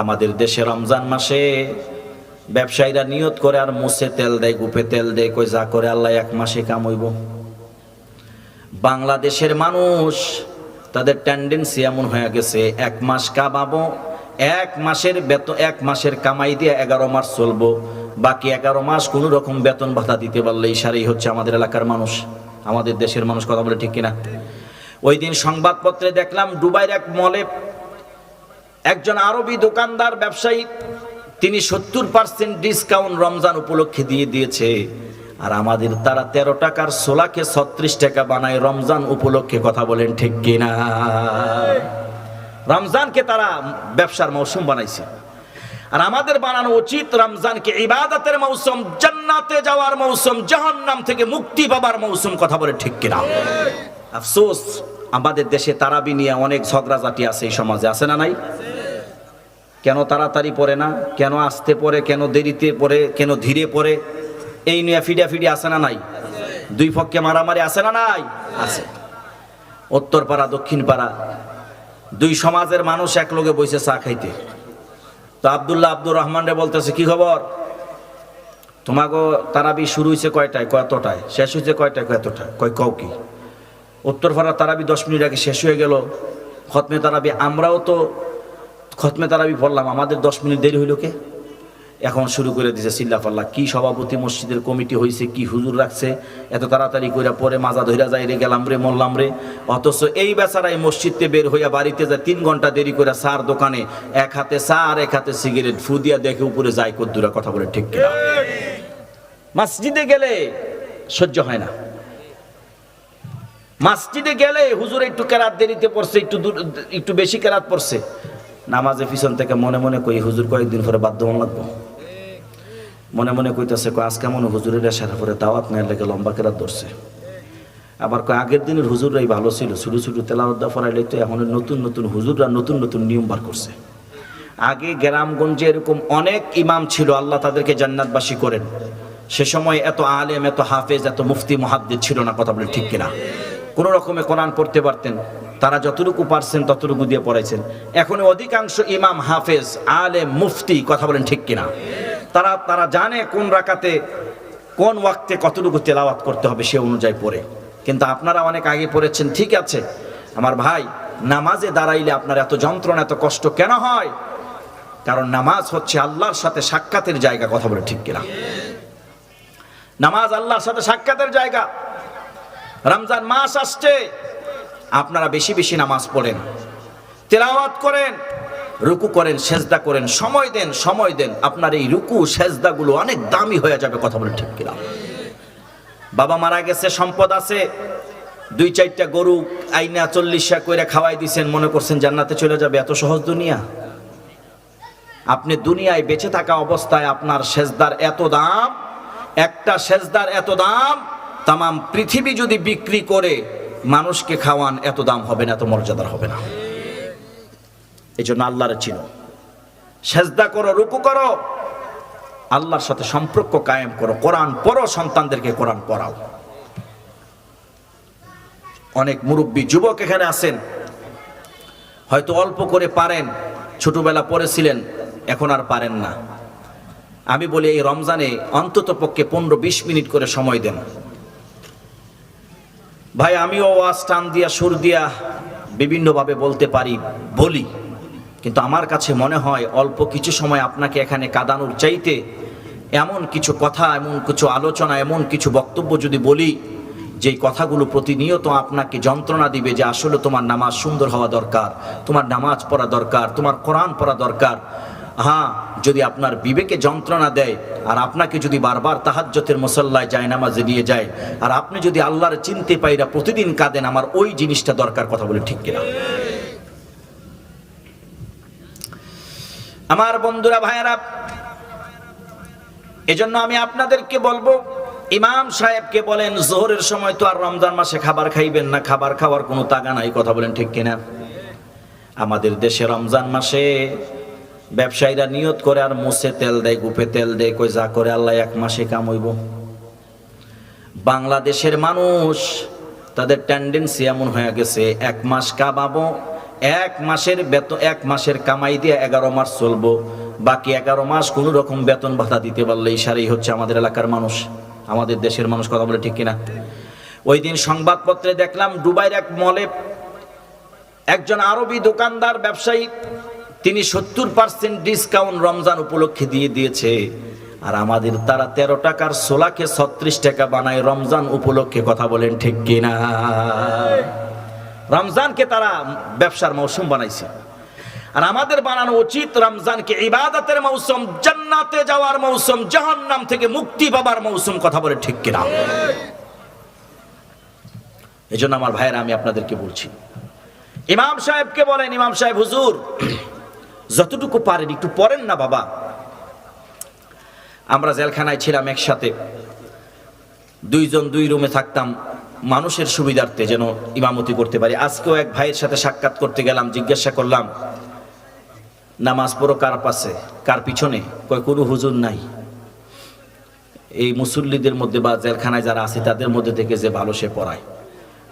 আমাদের দেশে রমজান মাসে ব্যবসায়ীরা নিয়ত করে আর মুছে তেল দেয়, গুপে তেল দেয়, কই যা করে আল্লাহ এক মাসে কামাইব। বাংলাদেশের মানুষ তাদের টেন্ডেন্সি এমন হয়ে গেছে, এক মাস কামাবো, এক মাসের বেতন, এক মাসের কামাই দিয়ে 11 মাস চলবো, বাকি 11 মাস কোনো রকম বেতন ভাতা দিতে পারলে ইশারাই হচ্ছে আমাদের এলাকার মানুষ, আমাদের দেশের মানুষ। কথা বলে ঠিক কিনা? ওই দিন সংবাদপত্রে দেখলাম দুবাইয়ের এক মলে একজন আরবি দোকানদার ব্যবসায়ী, তিনি 70% ডিসকাউন্ট রমজান উপলক্ষে দিয়ে দিয়েছে। আর আমাদের তারা 13 টাকার ছোলাকে 36 টাকা বানায় রমজান উপলক্ষে। কথা বলেন ঠিক কিনা? রমজানকে তারা ব্যবসার মৌসুম বানাইছে, আর আমাদের বানানো উচিত রমজানকে ইবাদতের মৌসুম, জান্নাতে যাওয়ার মৌসুম, জাহান্নাম থেকে মুক্তি পাবার মৌসুম। কথা বলে ঠিক কিনা? আফসোস, আমাদের দেশে তারাবি নিয়ে অনেক ঝগড়াঝাটি আছে, এই সমাজে আছে না নাই? কেন তাড়াতাড়ি পড়ে না, কেন আস্তে পড়ে, কেন দেরিতে পড়ে, কেন ধীরে পড়ে, এই নিয়ে ফিডাফিডি আছে না নাই? দুই পক্ষে মারামারি আছে না নাই? আছে। উত্তর পাড়া দক্ষিণ পাড়া দুই সমাজের মানুষ এক লগে বসে চা খাইতে। তো আব্দুর রহমান রে বলতেছে, কি খবর, তোমাকে তারাবি শুরু হয়েছে কয়টায়, কতটায়, শেষ হয়েছে কয়টায়, কতটায়, কও কি? উত্তর পাড়া তারাবি 10 মিনিট আগে শেষ হয়ে গেল। খতমে তারাবি, আমরাও তো খতমে তারাবি পড়লাম, আমাদের 10 মিনিট দেরি হইল কে? এখন শুরু করে দিছে চিল্লাপাল্লা, কি সভাপতি মসজিদের কমিটি হয়েছে, কি হুজুর রাখছে, এত তাড়াতাড়ি কইরা পরে মাজা ধইরা যাই রে, গেলাম রে, মরলাম রে। অথচ এই বেচারাই মসজিদে বের হইয়া বাড়িতে যায় 3 ঘন্টা দেরি করে চার দোকানে, এক হাতে চা আর এক হাতে সিগারেট ফু দিয়া দেখে উপরে যায় কদ্দুরা। কথা বলে ঠিক কিনা? মসজিদে গেলে সহ্য হয় না, মসজিদে গেলে হুজুর একটু কেরাত দেরিতে পড়ছে, একটু বেশি কেরাত পড়ছে, নামাজে পিছন থেকে মনে মনে কই হুজুর কয়েকদিন পরে বাধ্য হন লাগবো। মনে মনে কইতেছে, আজকে মনে হুজুরের আসার পরে দাওয়াত নেওয়ার লেগে লম্বা কেরাত ধরছে। আবার আগের দিনের হুজুররাই ভালো ছিল, ছোটো ছোটো তেলাওয়াত পড়াইলে, তো এখন নতুন নতুন হুজুররা নতুন নতুন নিয়ম বার করছে। আগে গ্রামগঞ্জে এরকম অনেক ইমাম ছিল, আল্লাহ তাদেরকে জান্নাতবাসী করেন। সে সময় এত আলেম, এত হাফেজ, এত মুফতি মুহাদ্দিস ছিল না। কথা বলে ঠিক কিনা? কোনো রকমে কোরআন পড়তে পারতেন, তারা যতটুকু পারছেন ততটুকু দিয়ে পড়াইছেন। এখন অধিকাংশ ইমাম, হাফেজ, আলেম, মুফতি, কথা বলেন ঠিক কিনা, তারা জানে কোন রাকাতে কোন ওয়াক্তে কতটুকু তেলাওয়াত করতে হবে, সে অনুযায়ী পড়ে। কিন্তু আপনারা অনেক আগে পড়েছেন, ঠিক আছে আমার ভাই, নামাজে দাঁড়াইলে আপনার এত যন্ত্রণা, এত কষ্ট কেন হয়? কারণ নামাজ হচ্ছে আল্লাহর সাথে সাক্ষাতের জায়গা। কথা বলে ঠিক কিনা? নামাজ আল্লাহর সাথে সাক্ষাতের জায়গা। রমজান মাস আসছে, আপনারা বেশি বেশি নামাজ পড়েন, তেলাওয়াত করেন, রুকু করেন, সেজদা করেন, সময় দেন। আপনার এই রুকু সেজদাগুলো অনেক দামি হয়ে যাবে। কথা বলে ঠিক কিনা? বাবা মারা গেছে, সম্পদ আছে, 2-4টা গরু আইনা 40 কইরা খাওয়াই দিছেন, মনে করছেন জান্নাতে চলে যাবে। এত সহজ দুনিয়া? আপনি দুনিয়ায় বেঁচে থাকা অবস্থায় আপনার সেজদার এত দাম, একটা সেজদার এত দাম, তামাম পৃথিবী যদি বিক্রি করে মানুষকে খাওয়ান, এত দাম হবে না, এত মর্যাদার হবে না। এই জন্য আল্লাহর চিনো, সেজদা করো, রুকু করো, আল্লাহর সাথে সম্পর্ক কায়েম করো, কোরআন পড়ো, সন্তানদেরকে কোরআন পড়াও। অনেক মুরব্বী যুবক এখানে আছেন, হয়তো অল্প করে পারেন, ছোটবেলা পড়েছিলেন, এখন আর পারেন না। আমি বলি এই রমজানে অন্তত পক্ষে 15-20 মিনিট করে সময় দেন। ভাই, আমিও ওয়াজ টান দিয়া, সুর দিয়া বিভিন্নভাবে বলতে পারি, বলি, কিন্তু আমার কাছে মনে হয় অল্প কিছু সময় আপনাকে এখানে কাঁদানোর চাইতে এমন কিছু কথা, এমন কিছু আলোচনা, এমন কিছু বক্তব্য যদি বলি, যেই কথাগুলো প্রতিনিয়ত আপনাকে যন্ত্রণা দিবে যে আসলে তোমার নামাজ সুন্দর হওয়া দরকার, তোমার নামাজ পড়া দরকার, তোমার কোরআন পড়া দরকার। হ্যাঁ, যদি আপনার বিবেকে যন্ত্রণা দেয়, আর আপনাকে যদি বারবার তাহাজ্জুদের মুসল্লায় যায়, নামাজে নিয়ে যায়, আর আপনি যদি আল্লাহর চিনতে পাইরা প্রতিদিন কাঁদেন, আমার ওই জিনিসটা দরকার। কথা বলে ঠিক কিনা? আমার বন্ধুরা, ভাইয়েরা, এজন্য আমি আপনাদেরকে বলবো, ইমাম সাহেবকে বলেন জোহরের সময় তো আর রমজান মাসে খাবার খাইবেন না, খাবার খাওয়ার কোনো তাগা নাই। কথা বলেন ঠিক কিনা? আমাদের দেশে রমজান মাসে ব্যবসায়ীরা নিয়ত করে আর মুছে তেল দেয়, গুপে তেল দেয়, কই যা করে আল্লাহ এক মাসে কামাইব। বাংলাদেশের মানুষ তাদের টেন্ডেন্সি এমন হয়ে গেছে, এক মাস কামাবো, এক মাসের বেতন, এক মাসের কামাই দিয়ে 11 মাস চলবো, বাকি 11 মাস কোনো রকম বেতন ভাতা দিতে পারলে ইশারাই হচ্ছে আমাদের এলাকার মানুষ, আমাদের দেশের মানুষ। কথা বলে ঠিক কিনা? ওই দিন সংবাদপত্রে দেখলাম দুবাইয়ের এক মলে একজন আরবি দোকানদার ব্যবসায়ী, তিনি 70% ডিসকাউন্ট রমজান উপলক্ষে দিয়েছে। আর আমাদের তারা 13 টাকার ছোলাকে 36 টাকা বানায় রমজান উপলক্ষে। কথা বলেন ঠিক কিনা? রমজানকে তারা ব্যবসার মৌসুম বানাইছে, আর আমাদের বানানো উচিত রমজানকে ইবাদতের মৌসুম, জান্নাতে যাওয়ার মৌসুম, জাহান্নাম থেকে মুক্তি পাবার মৌসুম। কথা বলে ঠিক কিনা? এজন্য আমার ভাইয়েরা, আমি আপনাদেরকে বলছি, ইমাম সাহেবকে বলেন, ইমাম সাহেব হুজুর যতটুকু পারেন একটু পড়েন না বাবা। আমরা জেলখানায় ছিলাম একসাথে, 2 জন 2 রুমে থাকতাম, মানুষের সুবিধার্থে যেন ইমামতি করতে পারি। আজকেও এক ভাইয়ের সাথে সাক্ষাৎ করতে গেলাম, জিজ্ঞাসা করলাম নামাজ পড়ো কার পাশে, কার পিছনে? কয় কোনো হুজুর নাই। এই মুসল্লিদের মধ্যে বা জেলখানায় যারা আছে তাদের মধ্যে থেকে যে ভালো সে পড়ায়।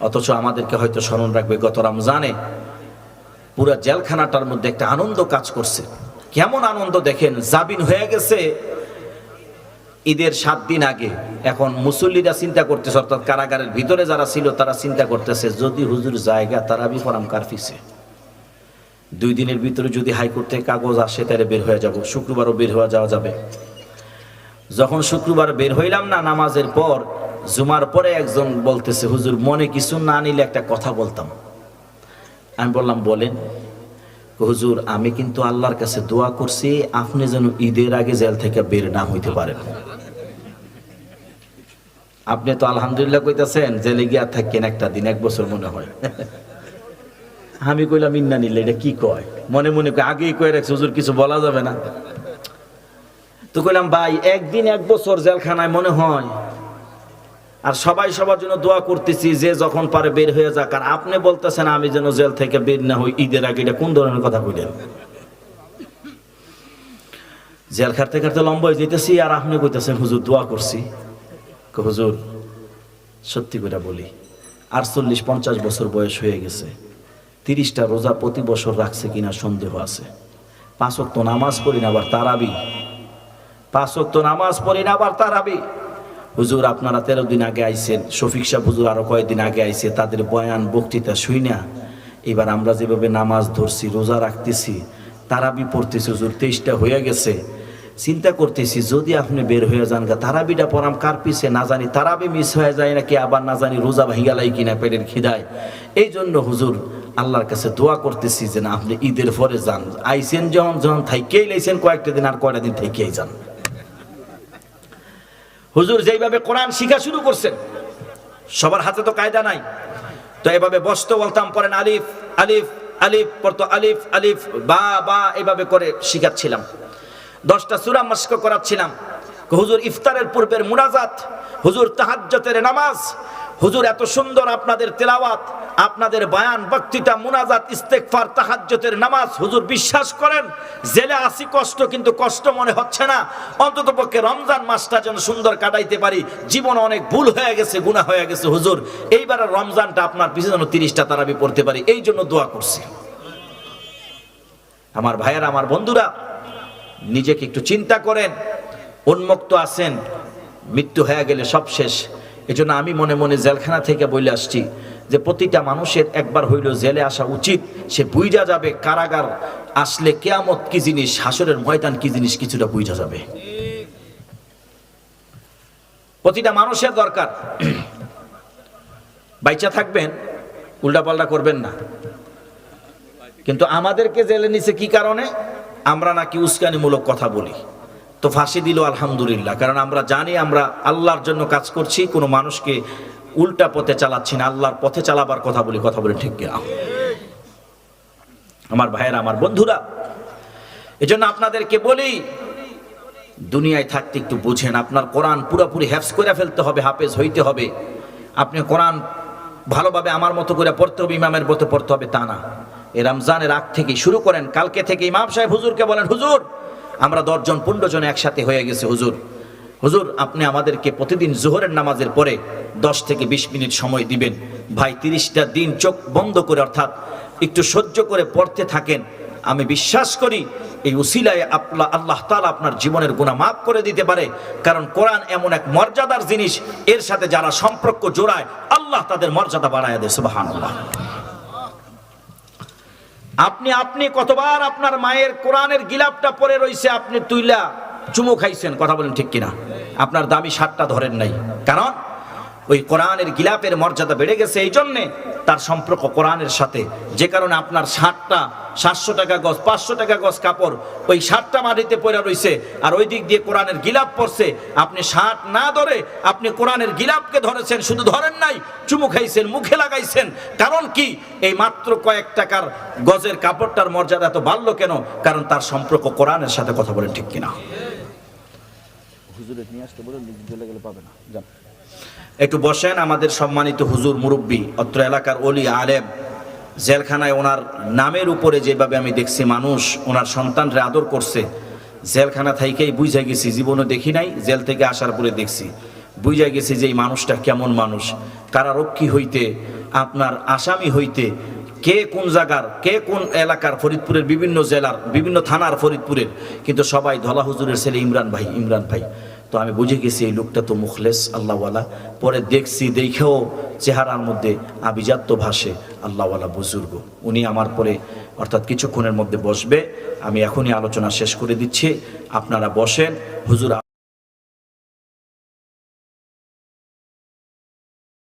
অথচ আমাদেরকে হয়তো স্মরণ রাখবে, গত রমজানে পুরা জেলখানাটার মধ্যে একটা আনন্দ কাজ করছে। কেমন আনন্দ দেখেন, জামিন হয়ে গেছে ঈদের 7 দিন আগে। এখন মুসল্লিরা চিন্তা করতেছে, অর্থাৎ কারাগারের ভিতরে যারা ছিল তারা চিন্তা করতেছে, যদি হুজুর জায়গা তারাবি পড়াম কার পিছে, 2 দিনের ভিতরে যদি হাইকোর্ট থেকে কাগজ আসে তাহলে বের হয়ে যাব, শুক্রবারও বের হয়ে যাওয়া যাবে। যখন শুক্রবার বের হইলাম না, নামাজের পর জুমার পরে একজন বলতেছে, হুজুর মনে কিছু না নিলে একটা কথা বলতাম। আমি বললাম বলেন। হুজুর আমি কিন্তু আল্লাহর কাছে দোয়া করছি আপনি যেন ঈদের আগে জেল থেকে বের না হইতে পারেন। আপনি তো আলহামদুলিল্লাহ কইতাছেন, জেলে গিয়া থাকেন একটা দিন, 1 বছর মনে হয়। আমি কইলাম ইন্না নিলে এটা কি কয়, মনে মনে আগেই কয়ে রাখছে হুজুর কিছু বলা যাবে না। তো কইলাম ভাই একদিন 1 বছর জেলখানায় মনে হয়, আর সবাই সবার জন্য দোয়া করতেছি যে যখন পারে বের হয়ে যাক, আর আপনি বলতেছেন আমি যেন জেল থেকে বের না হই ঈদের আগে, এটা কোন ধরনের কথা কইলেন? জেল খাটতে খাটতে লম্বা হয়ে যেতেছি, আর আপনি কইতেছেন হুজুর দোয়া করছি। হুজুর সত্যি করে বলি, 48-50 বছর বয়স হয়ে গেছে, 30টা রোজা প্রতি বছর রাখছে কিনা সন্দেহ আছে। 5 ওয়াক্ত নামাজ পড়ি না আবার তারাবি, 5 ওয়াক্ত নামাজ পড়ি না আবার তারাবি। হুজুর আপনারা 13 দিন আগে আইছেন, শফিক সাহেব হুজুর আরো কয়েকদিন আগে আইছে, তাদের বয়ান বক্তৃতা শুই না। এবার আমরা যেভাবে নামাজ ধরছি, রোজা রাখতেছি, তারাবি পড়তেছি, হুজুর 23টা হয়ে গেছে। চিন্তা করতেছি যদি আপনি বের হয়ে যান গা, তারাবিটা পড়াম কার পিছে, না জানি তারাবি মিস হয়ে যায় নাকি, আবার না জানি রোজা ভাঙ্গালাই কিনা পেটের খিদায়। এই জন্য হুজুর আল্লাহর কাছে দোয়া করতেছি যে না আপনি ঈদের পরে যান, আইছেন যখন থাইকেই লাইছেন কয়েকটা দিন, আর কয়টা দিন থাইকেই যান। হুজুর যেইভাবে কোরআন শিখা শুরু করছেন, সবার হাতে তো কায়দা নাই, তো এভাবে বসতে বলতাম, পড়েন আলিফ আলিফ আলিফ, পড়তো আলিফ আলিফ বা বা, এভাবে করে শিখাচ্ছিলাম। 10টা সূরা মশক করাচ্ছিলাম। হুজুর ইফতারের পূর্বের মুনাজাত, হুজুর তাহাজ্জুদের নামাজ, হুজুর এত সুন্দর আপনাদের তেলাওয়াত, আপনাদের বয়ান, বক্তৃতা, মুনাজাত, ইস্তেগফার, তাহাজ্জুদের নামাজ। হুজুর বিশ্বাস করেন জেলে আসি কষ্ট, কিন্তু কষ্ট মনে হচ্ছে না। অন্ততপক্ষে রমজান মাসটা যেন সুন্দর কাটাইতে পারি। জীবনে অনেক ভুল হয়ে গেছে, গুনাহ হয়ে গেছে, হুজুর এইবারের রমজানটা আপনার পিছনে যেন 30টা তারাবি পড়তে পারি, এই জন্য দোয়া করছি। আমার ভাইয়েরা, আমার বন্ধুরা, নিজেকে একটু চিন্তা করেন। উন্মুক্ত আছেন, মৃত্যু হয়ে গেলে সব শেষ। এজন্য আমি মনে মনে জেলখানা থেকে বলে আসছি যে প্রতিটা মানুষের একবার হইলেও জেলে আসা উচিত। সে বুঝা যাবে কারাগার আসলে কিয়ামত কি জিনিস, হাসরের ময়দান কি জিনিস, কিছুটা বুঝা যাবে। প্রতিটা মানুষের দরকার। বাইচা থাকবেন, উল্টাপাল্টা করবেন না। কিন্তু আমাদেরকে জেলে নিছে কি কারণে? আমরা নাকি উস্কানিমূলক কথা বলি। তো ফাঁসি দিল আলহামদুলিল্লাহ, কারণ আমরা জানি আমরা আল্লাহর জন্য কাজ করছি, কোনো মানুষকে উল্টা পথে চালাচ্ছি না, আল্লাহর পথে চালাবার কথা বলি। কথা বলি ঠিক কিনা? আমার ভাইয়েরা, আমার বন্ধুরা, এজন্য আপনাদেরকে বলি দুনিয়ায় থাকতে একটু বুঝেন। আপনার কোরআন পুরোপুরি হেফজ করে ফেলতে হবে, হাফেজ হইতে হবে। আপনি কোরআন ভালোভাবে আমার মতো করে পড়তে হবে, ইমামের মতো পড়তে হবে তা না। এই রমজানের আগ থেকে শুরু করেন, কালকে থেকে ইমাম সাহেব হুজুরকে বলেন, হুজুর আমরা 10 জন 15 জন একসাথে হয়ে গেছে, হুজুর হুজুর আপনি আমাদেরকে প্রতিদিন জোহরের নামাজের পরে 10 থেকে 20 মিনিট সময় দিবেন। ভাই 30টা দিন চোখ বন্ধ করে, অর্থাৎ একটু সহ্য করে পড়তে থাকেন, আমি বিশ্বাস করি এই উসিলায় আল্লাহ তাআলা আপনার জীবনের গুনাহ মাফ করে দিতে পারে। কারণ কোরআন এমন এক মর্যাদার জিনিস, এর সাথে যারা সম্পর্ক জোড়ায় আল্লাহ তাদের মর্যাদা বাড়ায় দেয়। সুবহানাল্লাহ। আপনি কতবার আপনার মায়ের কোরআনের গিলাপটা পরে রইছে, আপনি তুইলা চুমু খাইছেন, কথা বলেন ঠিক কিনা? আপনার দামি শার্টটা ধরেন নাই, কারণ ওই কোরআনের গিলাপের মর্যাদা বেড়ে গেছে এই জন্যে, তার সম্পর্ক কোরআনের সাথে। যে কারণে আপনার শার্টটা 700 টাকা গজ, 500 টাকা গজ কাপড়, ওই শার্টটা মাটিতে পড়ে রইছে, আর ওই দিক দিয়ে কোরআনের গিলাপ পড়ছে। আপনি শার্ট না ধরে আপনি কোরআনের গিলাপকে ধরেছেন, শুধু ধরেন নাই, চুমু খাইছেন, মুখে লাগাইছেন। কারণ কি? এই মাত্র কয়েক টাকার গজের কাপড়টার মর্যাদা এত বাড়লো কেন? কারণ তার সম্পর্ক কোরআনের সাথে। কথা বলেন ঠিক কিনা? হুজুরে নিয়ে আসতে বলেন, চলে গেলে পাবে না, যান একটু বসেন। আমাদের সম্মানিত হুজুর মুরব্বী, অত্র এলাকার ওলি আলেম, জেলখানায় ওনার নামের উপরে যেভাবে আমি দেখছি মানুষ ওনার সন্তানরা আদর করছে, জেলখানা থেকেই বুঝে গেছি, জীবনে দেখি নাই, জেল থেকে আসার পরে দেখছি, বুঝে গেছি যে এই মানুষটা কেমন মানুষ। কারারক্ষী হইতে, আপনার আসামি হইতে, কে কোন জায়গার, কে কোন এলাকার, ফরিদপুরের বিভিন্ন জেলার, বিভিন্ন থানার ফরিদপুরের, কিন্তু সবাই ধলা হুজুরের ছেলে ইমরান ভাই। তো আমি বুঝে গেছি এই লোকটা তো মুখলেস আল্লাহওয়ালা। পরে দেখছি, দেখেও চেহারার মধ্যে আভিজাত্য ভাসে, আল্লাহওয়ালা বুজুর্গ। উনি আমার পরে অর্থাৎ কিছুক্ষণের মধ্যে বসবে, আমি এখনই আলোচনা শেষ করে দিচ্ছি, আপনারা বসেন। হুজুর